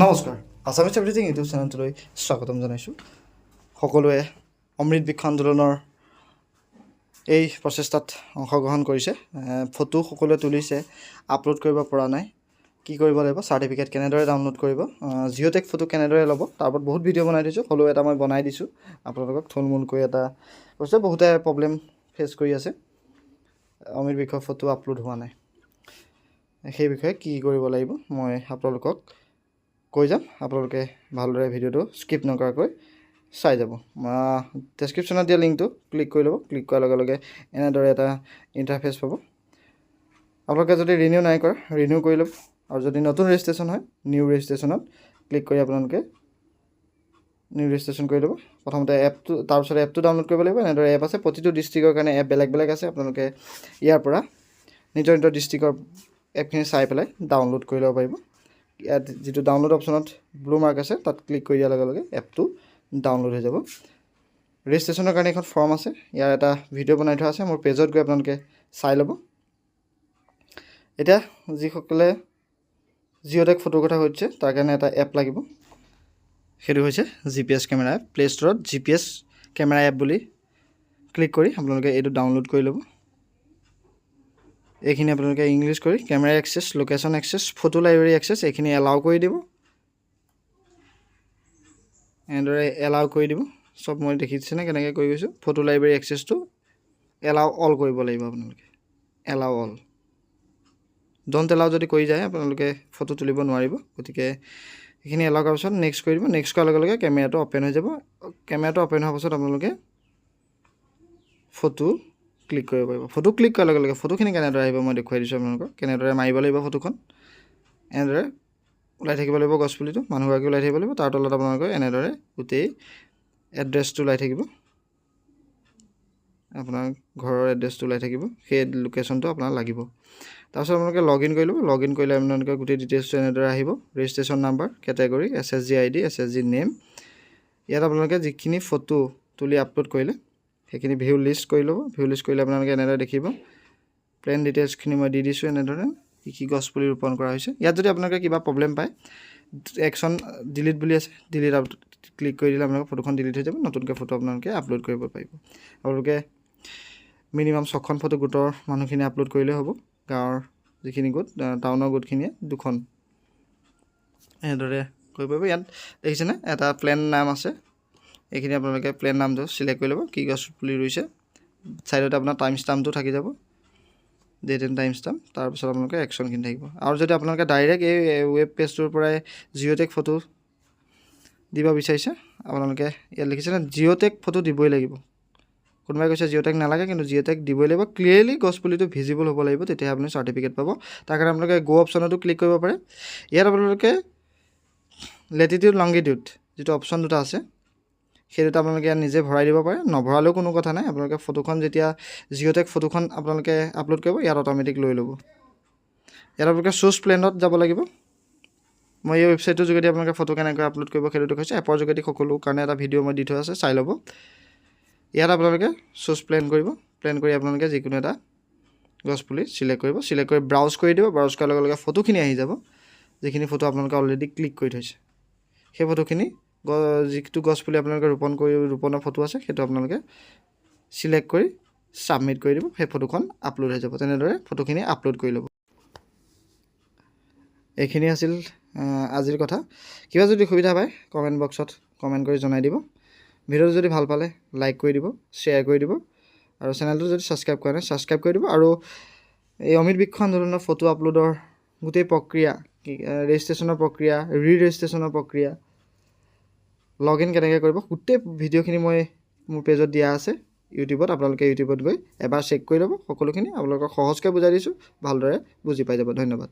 নমস্কাৰ, Assamese everything YouTube চেনেলটোলৈ স্বাগতম জনাইছোঁ। সকলোৱে অমৃত বৃক্ষ আন্দোলনৰ এই প্ৰচেষ্টাত অংশগ্ৰহণ কৰিছে। ফটো সকলোৱে তুলিছে, আপলোড কৰিব পৰা নাই। কি কৰিব লাগিব, চাৰ্টিফিকেট কেনেদৰে ডাউনলোড কৰিব, জিঅ'টেক ফটো কেনেদৰে ল'ব, তাৰ ওপৰত বহুত ভিডিঅ' বনাই দিছোঁ। হ'লেও এটা মই বনাই দিছোঁ আপোনালোকক থুলমূলকৈ এটা কৈছে। বহুতে প্ৰব্লেম ফেচ কৰি আছে, অমৃত বৃক্ষ ফটো আপলোড হোৱা নাই। সেই বিষয়ে কি কৰিব লাগিব মই আপোনালোকক কৈ যাম। আপোনালোকে ভালদৰে ভিডিঅ'টো স্কিপ নকৰাকৈ চাই যাব। ডেছক্ৰিপশ্যনত দিয়া লিংকটো ক্লিক কৰি ল'ব। ক্লিক কৰাৰ লগে লগে এনেদৰে এটা ইণ্টাৰফেচ পাব। আপোনালোকে যদি ৰিনিউ নাই কৰা, ৰিনিউ কৰি ল'ব। আৰু যদি নতুন ৰেজিষ্ট্ৰেশ্যন হয়, নিউ ৰেজিষ্ট্ৰেশ্যনত ক্লিক কৰি আপোনালোকে নিউ ৰেজিষ্ট্ৰেশ্যন কৰি ল'ব। প্ৰথমতে এপটো, তাৰপিছত এপটো ডাউনলোড কৰিব লাগিব। এনেদৰে এপ আছে, প্ৰতিটো ডিষ্ট্ৰিক্টৰ কাৰণে এপ বেলেগ বেলেগ আছে। আপোনালোকে ইয়াৰ পৰা নিজৰ নিজৰ ডিষ্ট্ৰিক্টৰ এপখিনি চাই পেলাই ডাউনলোড কৰি ল'ব পাৰিব। ইয়াত যিটো ডাউনলোড অপশ্যনত ব্লু মাৰ্ক আছে, তাত ক্লিক কৰি দিয়াৰ লগে লগে এপটো ডাউনলোড হৈ যাব। ৰেজিষ্ট্ৰেশ্যনৰ কাৰণে এখন ফৰ্ম আছে, ইয়াৰ এটা ভিডিঅ' বনাই থোৱা আছে। মোৰ পেজত গৈ আপোনালোকে চাই ল'ব। এতিয়া যিসকলে জিঅ'টেক ফটোৰ কথা কৈছে, তাৰ কাৰণে এটা এপ লাগিব। সেইটো হৈছে GPS কেমেৰা এপ। প্লে' ষ্ট'ৰত GPS কেমেৰা এপ বুলি ক্লিক কৰি আপোনালোকে এইটো ডাউনলোড কৰি ল'ব। এইখিনি আপোনালোকে ইংলিছ কৰি camera access, location access, photo library access এইখিনি এলাউ কৰি দিব। এনেদৰে এলাউ কৰি দিব। চব মই দেখিছেনে কেনেকৈ কৰি গৈছোঁ। ফটো লাইব্ৰেৰী এক্সেছটো এলাউ অল কৰিব লাগিব আপোনালোকে। এলাউ অল, ডণ্ট এলাউ যদি কৰি যায় আপোনালোকে ফটো তুলিব নোৱাৰিব। গতিকে এইখিনি এলাউ কৰাৰ পাছত নেক্সট কৰি দিব। নেক্সট কৰাৰ লগে লগে কেমেৰাটো অ'পেন হৈ যাব। কেমেৰাটো অ'পেন হোৱাৰ পাছত আপোনালোকে ফটো ক্লিক কৰিব পাৰিব। ফটো ক্লিক কৰাৰ লগে লগে ফটোখিনি কেনেদৰে আহিব মই দেখুৱাই দিছোঁ আপোনালোকক। কেনেদৰে মাৰিব লাগিব ফটোখন, এনেদৰে ওলাই থাকিব লাগিব। গছপুলিটো মানুহগৰাকী ওলাই থাকিব লাগিব। তাৰ তলত আপোনালোকে এনেদৰে গোটেই এড্ৰেছটো ওলাই থাকিব, আপোনাৰ ঘৰৰ এড্ৰেছটো ওলাই থাকিব। সেই লোকেশ্যনটো আপোনাৰ লাগিব। তাৰপিছত আপোনালোকে লগ ইন কৰি ল'ব। লগ ইন কৰিলে আপোনালোকে গোটেই ডিটেইলছটো এনেদৰে আহিব। Registration number, category, SSG ID, SSG name. ইয়াত আপোনালোকে যিখিনি ফটো তুলি আপলোড কৰিলে সেইখিনি ভিউ লিষ্ট কৰি ল'ব। ভিউ লিষ্ট কৰিলে আপোনালোকে এনেদৰে দেখিব। প্লেন ডিটেইলছখিনি মই দি দিছোঁ। এনেদৰে কি গছপুলি ৰোপণ কৰা হৈছে। ইয়াত যদি আপোনালোকে কিবা প্ৰব্লেম পায়, একশ্যন ডিলিট বুলি আছে, ডিলিট ক্লিক কৰি দিলে আপোনালোকে ফটোখন ডিলিট হৈ যাব। নতুনকৈ ফটো আপোনালোকে আপলোড কৰিব পাৰিব। আপোনালোকে মিনিমাম 6খন ফটো গোটৰ মানুহখিনি আপলোড কৰিলে হ'ব। গাঁৱৰ যিখিনি গোট, টাউনৰ গোটখিনিয়ে 2খন এনেদৰে কৰিব পাৰিব। ইয়াত দেখিছেনে এটা প্লেন নাম আছে, এইখিনি আপোনালোকে প্লেন নামটো চিলেক্ট কৰি ল'ব। কি গছ পুলি ৰুইছে, ছাইডতে আপোনাৰ টাইম ষ্টাম্পটো থাকি যাব, ডেট এণ্ড টাইম ষ্টাম্প। তাৰপিছত আপোনালোকে একশ্যনখিনি থাকিব। আৰু যদি আপোনালোকে ডাইৰেক্ট এই ৱেব পেজটোৰ পৰাই জিঅ'টেক ফটো দিব বিচাৰিছে, আপোনালোকে ইয়াত লিখিছেনে জিঅ'টেক ফটো দিবই লাগিব। কোনোবাই কৈছে জিঅ'টেক নালাগে, কিন্তু জিঅ'টেক দিবই লাগিব। ক্লিয়াৰলি গছপুলিটো ভিজিবল হ'ব লাগিব, তেতিয়াহে আপুনি চাৰ্টিফিকেট পাব। তাৰ কাৰণে আপোনালোকে গো অপশ্যনতো ক্লিক কৰিব পাৰে। ইয়াত আপোনালোকে লেটিটিউড, লংগিটিউড যিটো অপশ্যন দুটা আছে, সেই দুটা আপোনালোকে ইয়াত নিজে ভৰাই দিব পাৰে। নভৰালেও কোনো কথা নাই। আপোনালোকে ফটোখন যেতিয়া জিঅ'টেক ফটোখন আপোনালোকে আপলোড কৰিব, ইয়াত অট'মেটিক লৈ ল'ব। ইয়াত আপোনালোকে চুজ প্লেনত যাব লাগিব। মই এই ৱেবছাইটটোৰ যোগেদি আপোনালোকে ফটো কেনেকৈ আপলোড কৰিব সেইটো দেখুৱাইছোঁ। এপৰ যোগেদি সকলো কাৰণে এটা ভিডিঅ' মই দি থোৱা আছে, চাই ল'ব। ইয়াত আপোনালোকে চুজ প্লেন কৰিব। প্লেন কৰি আপোনালোকে যিকোনো এটা গছপুলি চিলেক্ট কৰিব। চিলেক্ট কৰি ব্ৰাউজ কৰি দিব। ব্ৰাউজ কৰাৰ লগে লগে ফটোখিনি আহি যাব, যিখিনি ফটো আপোনালোকে অলৰেডি ক্লিক কৰি থৈছে। সেই ফটোখিনি যিটো গছপুলি আপোনালোকে ৰোপণৰ ফটো আছে, সেইটো আপোনালোকে চিলেক্ট কৰি ছাবমিট কৰি দিব। সেই ফটোখন আপলোড হৈ যাব। তেনেদৰে ফটোখিনি আপলোড কৰি ল'ব। এইখিনি আছিল আজিৰ কথা। কিবা যদি সুবিধা পায় কমেণ্ট বক্সত কমেণ্ট কৰি জনাই দিব। ভিডিঅ'টো যদি ভাল পালে লাইক কৰি দিব, শ্বেয়াৰ কৰি দিব, আৰু চেনেলটো যদি ছাবস্ক্ৰাইব কৰা নাই ছাবস্ক্ৰাইব কৰি দিব। আৰু এই অমৃত বৃক্ষ আন্দোলনৰ ফটো আপলোডৰ গোটেই প্ৰক্ৰিয়া, ৰেজিষ্ট্ৰেশ্যনৰ প্ৰক্ৰিয়া, ৰেজিষ্ট্ৰেশ্যনৰ প্ৰক্ৰিয়া, লগ ইন কেনেকৈ কৰিব, গোটেই ভিডিঅ'খিনি মই মোৰ পেজত দিয়া আছে ইউটিউবত। আপোনালোকে ইউটিউবত গৈ এবাৰ চেক কৰি ল'ব। সকলোখিনি আপোনালোকক সহজকৈ বুজাই দিছোঁ, ভালদৰে বুজি পাই যাব। ধন্যবাদ।